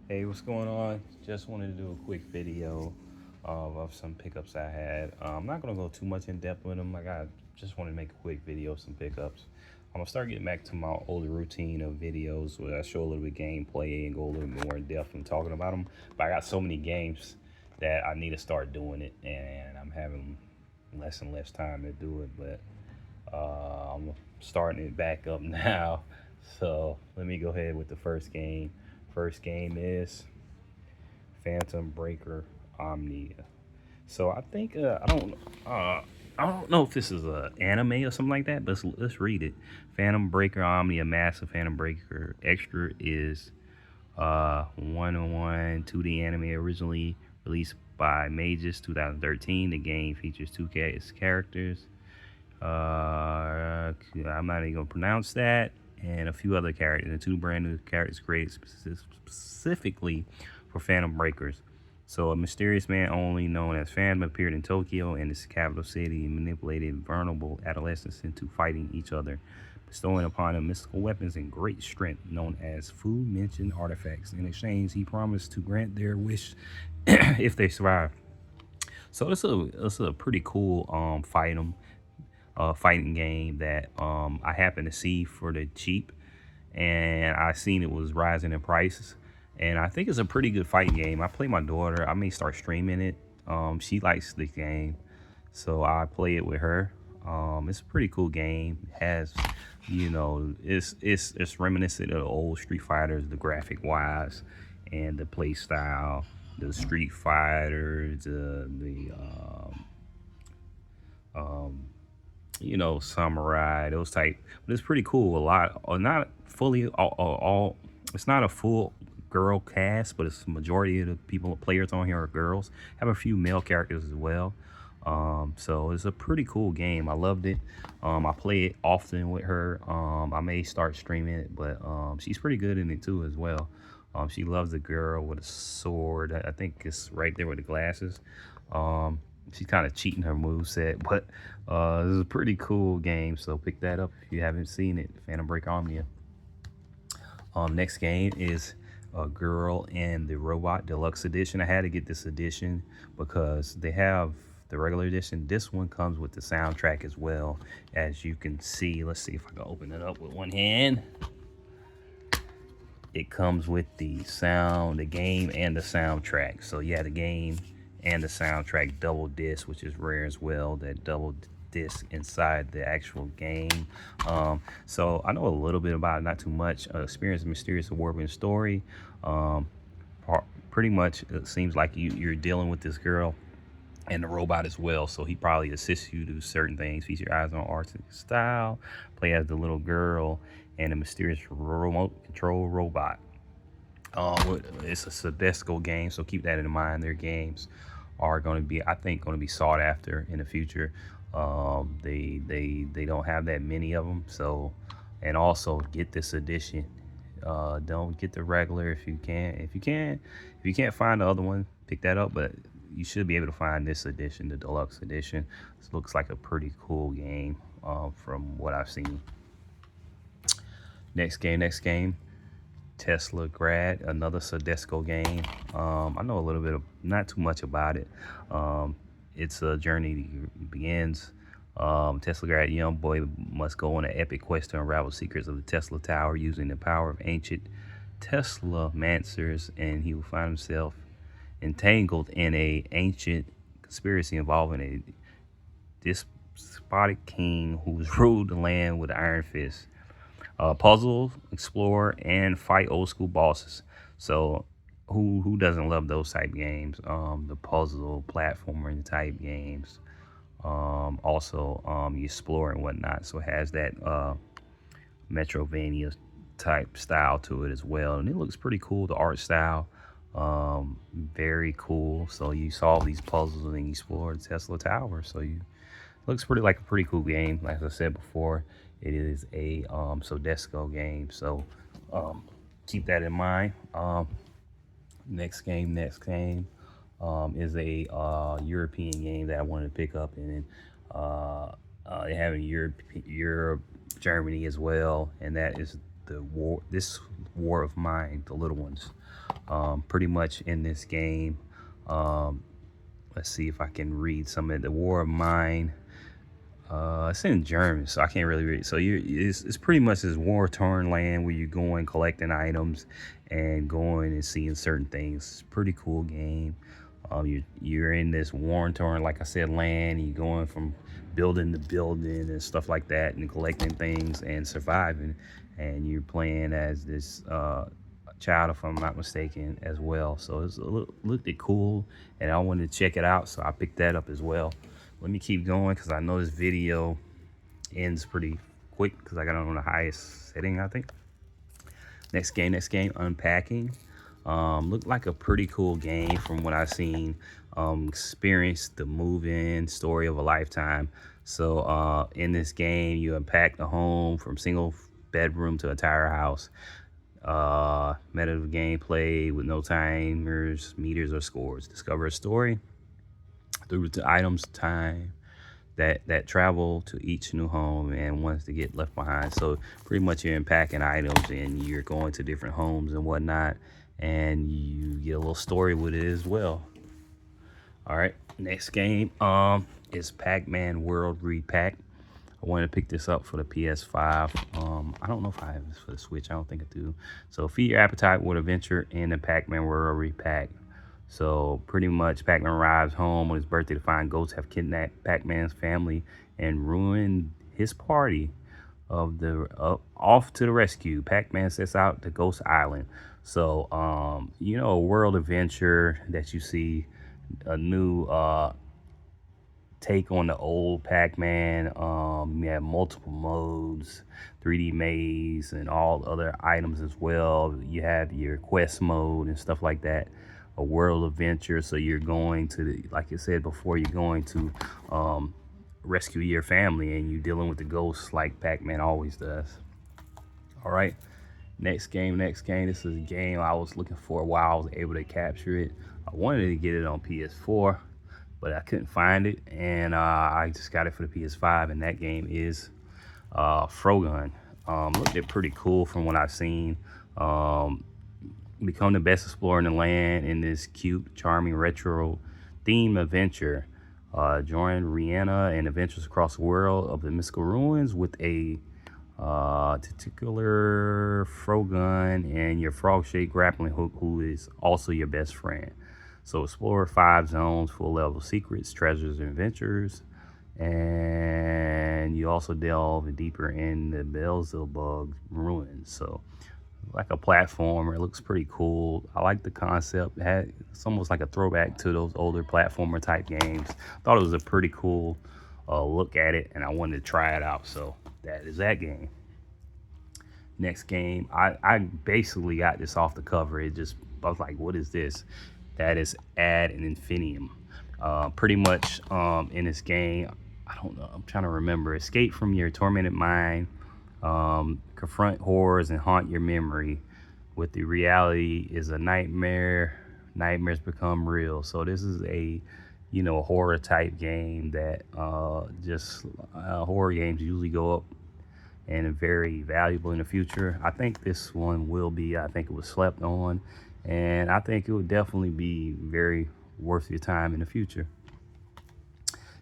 Hey, what's going on? Just wanted to do a quick video of some pickups I had. I'm not gonna go too much in depth with them. Just wanted to make a quick video of some pickups. I'm gonna start getting back to my older routine of videos where I show a little bit gameplay and go a little bit more in depth and talking about them. But I got so many games that I need to start doing it, and I'm having less and less time to do it. But I'm starting it back up now. So let me go ahead with the first game. First game is Phantom Breaker Omnia. So I think I don't know if this is a anime or something like that, but let's read it. Phantom Breaker Omnia Massive Phantom Breaker Extra is 1-on-1 2D anime originally released by Magus 2013. The game features two characters. I'm not even gonna pronounce that, and a few other characters. And two brand new characters created specifically for Phantom Breakers. So a mysterious man only known as Phantom appeared in Tokyo and its capital city and manipulated vulnerable adolescents into fighting each other, bestowing upon them mystical weapons and great strength known as Fu-mentioned artifacts. In exchange, he promised to grant their wish if they survive. So it's a pretty cool fighting game that I happened to see for the cheap, and I seen it was rising in prices, and I think it's a pretty good fighting game. I play my daughter. I may start streaming it. She likes the game, so I play it with her. It's a pretty cool game. It has, it's reminiscent of the old Street Fighters, the graphic wise, and the play style, the Street Fighters, samurai, those type. But it's pretty cool. A lot, or not fully all. It's not a full girl cast, but it's the majority of the players on here are girls. Have a few male characters as well. So it's a pretty cool game. I loved it. I play it often with her. I may start streaming it, but she's pretty good in it too as well. She loves the girl with a sword. I think it's right there with the glasses. She's kind of cheating her moveset, but this is a pretty cool game, so pick that up if you haven't seen it. Phantom Break Omnia. Next game is Girl and the Robot Deluxe Edition. I had to get this edition because they have the regular edition. This one comes with the soundtrack as well, as you can see. Let's see if I can open it up with one hand. It comes with the game, and the soundtrack. So yeah, the game and the soundtrack double disc, which is rare as well, that double disc inside the actual game. So I know a little bit about it, not too much. Experience a mysterious award-winning story. Pretty much it seems like you're dealing with this girl and the robot as well, so he probably assists you to do certain things. Feature your eyes on art style, play as the little girl and a mysterious remote control robot. It's a Sodesco game, so keep that in mind. Their games are going to be, I think, going to be sought after in the future. They don't have that many of them, so, and also get this edition. Don't get the regular if you can. If you can't find the other one, pick that up. But you should be able to find this edition, the deluxe edition. This looks like a pretty cool game from what I've seen. Next game. Tesla Grad, another Sodesco game. I know a little bit of, not too much about it. It's a journey that begins. Tesla Grad young boy must go on an epic quest to unravel secrets of the Tesla Tower using the power of ancient Tesla mancers, and he will find himself entangled in a ancient conspiracy involving a despotic king who's ruled the land with an iron fist. Puzzle, explore, and fight old school bosses. So who doesn't love those type games? The puzzle, platformer type games. Also, you explore and whatnot. So it has that Metrovania type style to it as well. And it looks pretty cool, the art style. Very cool. So you solve these puzzles and then you explore the Tesla Tower. So looks pretty like a pretty cool game. Like I said before, it is a Sodesco game, so keep that in mind. Next game is a European game that I wanted to pick up, and they have in Europe, Germany as well, and that is the war of mine, the little ones. Pretty much in this game. Um, let's see if I can read some of the war of mine. It's in German, so I can't really read. So it's pretty much this war-torn land where you're going collecting items and going and seeing certain things. It's a pretty cool game. You're in this war-torn, like I said, land. You're going from building to building and stuff like that, and collecting things and surviving. And you're playing as this child, if I'm not mistaken, as well. So looked it cool, and I wanted to check it out, so I picked that up as well. Let me keep going because I know this video ends pretty quick because I got it on the highest setting, I think. Next game, Unpacking. Looked like a pretty cool game from what I've seen. Experienced the move-in story of a lifetime. So in this game, you unpack the home from single bedroom to entire house. Meta of gameplay with no timers, meters, or scores. Discover a story through the items time that travel to each new home and ones to get left behind. So pretty much you're unpacking items and you're going to different homes and whatnot, and you get a little story with it as well. All right, next game is Pac-Man World Repack. I wanted to pick this up for the PS5. I don't know if I have this for the Switch. I don't think I do. So feed your appetite with adventure in the Pac-Man World Repack. So pretty much Pac-Man arrives home on his birthday to find ghosts have kidnapped Pac-Man's family and ruined his party off to the rescue. Pac-Man sets out to Ghost Island. So, a world adventure that you see, a new take on the old Pac-Man. You have multiple modes, 3D maze, and all other items as well. You have your quest mode and stuff like that. A world adventure, so you're going to, like I said before, you're going to rescue your family, and you're dealing with the ghosts like Pac-Man always does. All right, next game. This is a game I was looking for a while. I was able to capture it. I wanted to get it on PS4, but I couldn't find it, and I just got it for the PS5, and that game is Frogun. Looked it pretty cool from what I've seen. Become the best explorer in the land in this cute, charming, retro theme adventure. Join Rihanna and adventures across the world of the mystical ruins with a titular Frogun and your frog-shaped grappling hook, who is also your best friend. So explore 5 zones, full level secrets, treasures, and adventures. And you also delve deeper in the Beelzebub ruins. So like a platformer, it looks pretty cool. I like the concept. It's almost like a throwback to those older platformer type games. Thought it was a pretty cool look at it, and I wanted to try it out. So that is that game. Next game, I basically got this off the cover. I was like, what is this? That is Ad Infinitum. Pretty much in this game, I don't know, I'm trying to remember. Escape from your tormented mind, confront horrors and haunt your memory. With the reality is a nightmare. Nightmares become real. So this is a horror type game that horror games usually go up and are very valuable in the future. I think this one will be. I think it was slept on, and I think it would definitely be very worth your time in the future.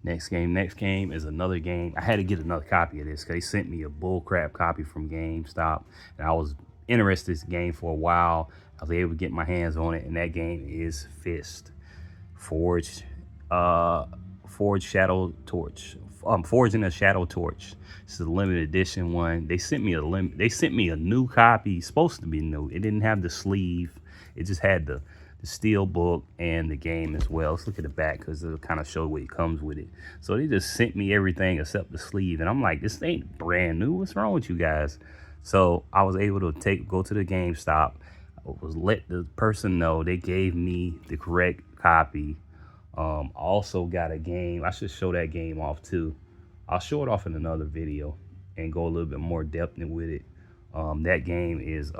Next game is another game. I had to get another copy of this because they sent me a bullcrap copy from GameStop, and I was interested in this game for a while. I was able to get my hands on it, and that game is Fist. Forged Shadow Torch. Forging a Shadow Torch. This is a limited edition one. They sent me a new copy. It's supposed to be new. It didn't have the sleeve. It just had the steel book and the game as well. Let's look at the back because it'll kind of show what it comes with it. So they just sent me everything except the sleeve, and I'm like, this ain't brand new. What's wrong with you guys? So I was able to go to the GameStop. Let the person know they gave me the correct copy. Also got a game. I should show that game off too. I'll show it off in another video and go a little bit more depth with it. That game is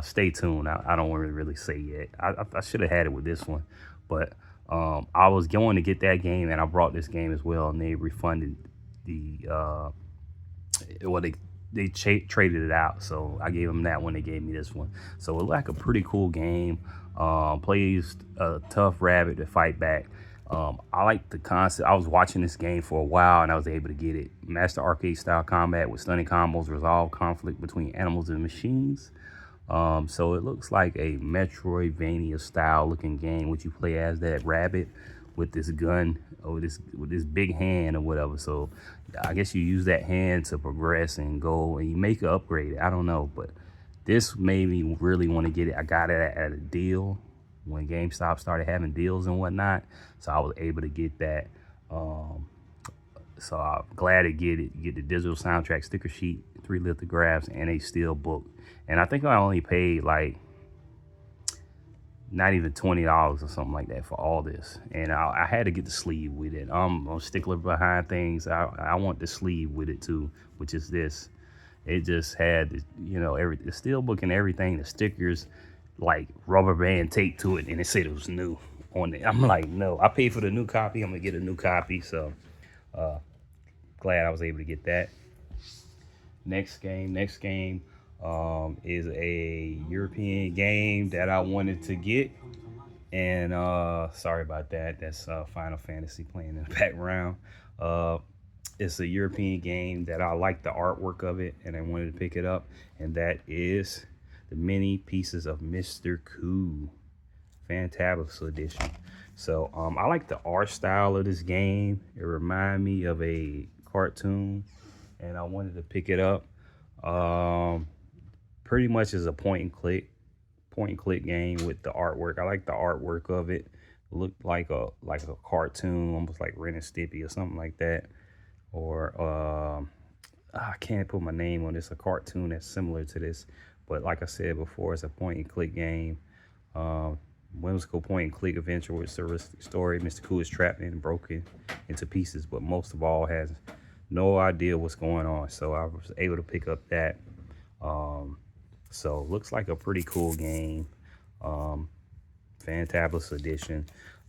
stay tuned. I don't want to really say yet. I should have had it with this one, but I was going to get that game, and I brought this game as well, and they refunded the they traded it out, so I gave them that one. They gave me this one, so it's like a pretty cool game. Plays a tough rabbit to fight back. I like the concept. I was watching this game for a while and I was able to get it. Master arcade style combat with stunning combos, resolve conflict between animals and machines. So it looks like a Metroidvania style looking game, which you play as that rabbit with this gun or with this big hand or whatever. So I guess you use that hand to progress and go, and you make an upgrade. I don't know, but this made me really want to get it. I got it at a deal when GameStop started having deals and whatnot, so I was able to get that. So I'm glad to get it. Get the digital soundtrack, sticker sheet, 3 lithographs, and a steel book. And I think I only paid like not even $20 or something like that for all this. And I had to get the sleeve with it. I'm a stickler behind things. I want the sleeve with it too, which is this. It just had, you know, the steel book and everything, the stickers, like rubber band tape to it, and it said it was new on it. I'm like, no, I paid for the new copy. I'm gonna get a new copy. So glad I was able to get that. Next game is a European game that I wanted to get, and sorry about that. That's Final Fantasy playing in the background. It's a European game that I like the artwork of it, and I wanted to pick it up, and that is the Many Pieces of Mr. Koo Fantabulous Edition. So I like the art style of this game. It reminds me of a cartoon, and I wanted to pick it up. Pretty much is a point and click game with the artwork. I like the artwork of it. It looked like a cartoon, almost like Ren and Stimpy or something like that. Or I can't put my name on this. A cartoon that's similar to this, but like I said before, it's a point and click game. Whimsical point and click adventure with surrealistic story. Mr. Koo is trapped and broken into pieces, but most of all has no idea what's going on. So I was able to pick up that. So looks like a pretty cool game. Fantabulous edition.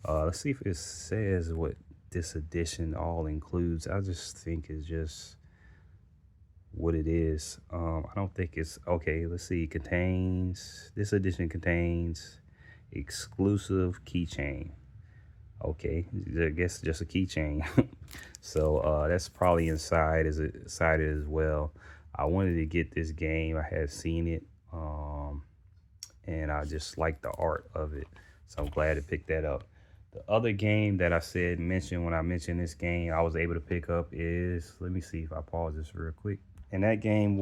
Let's see if it says what this edition all includes. I just think it's just what it is. I don't think it's okay. Let's see. This edition contains exclusive keychain. Okay, I guess just a keychain. So that's probably inside as well. I wanted to get this game. I had seen it, and I just like the art of it. So I'm glad to pick that up. The other game that I mentioned when I mentioned this game, I was able to pick up is, let me see if I pause this real quick. And that game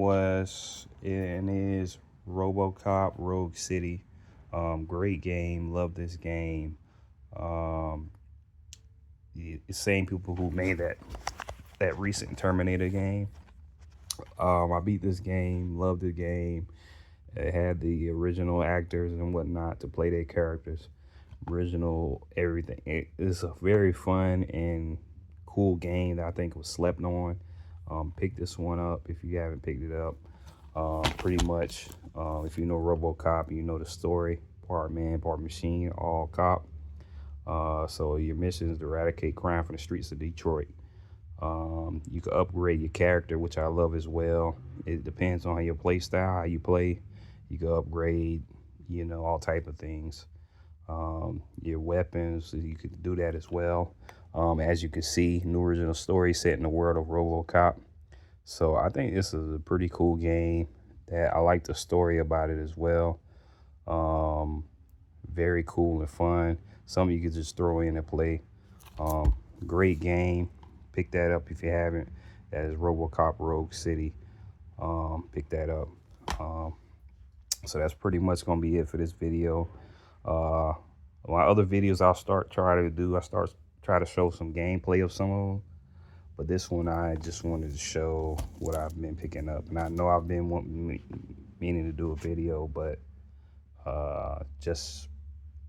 is RoboCop Rogue City. Great game. Love this game. The same people who made that recent Terminator game. I beat this game, loved the game. It had the original actors and whatnot to play their characters. Original everything. It's a very fun and cool game that I think was slept on. Pick this one up if you haven't picked it up. Pretty much, if you know RoboCop, you know the story. Part man, part machine, all cop. So your mission is to eradicate crime from the streets of Detroit. You can upgrade your character, which I love as well. It depends on your play style, how you play. You can upgrade, you know, all type of things. Your weapons, you could do that as well. As you can see, new original story set in the world of RoboCop. So I think this is a pretty cool game. That I like the story about it as well. Very cool and fun. Some you could just throw in and play. Great game. Pick that up if you haven't. That is RoboCop Rogue City. Pick that up. So that's pretty much gonna be it for this video. My other videos I try to show some gameplay of some of them, but this one I just wanted to show what I've been picking up. And I know I've been meaning to do a video, but just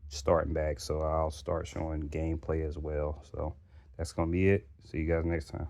starting back, so I'll start showing gameplay as well. So that's gonna be it. See you guys next time.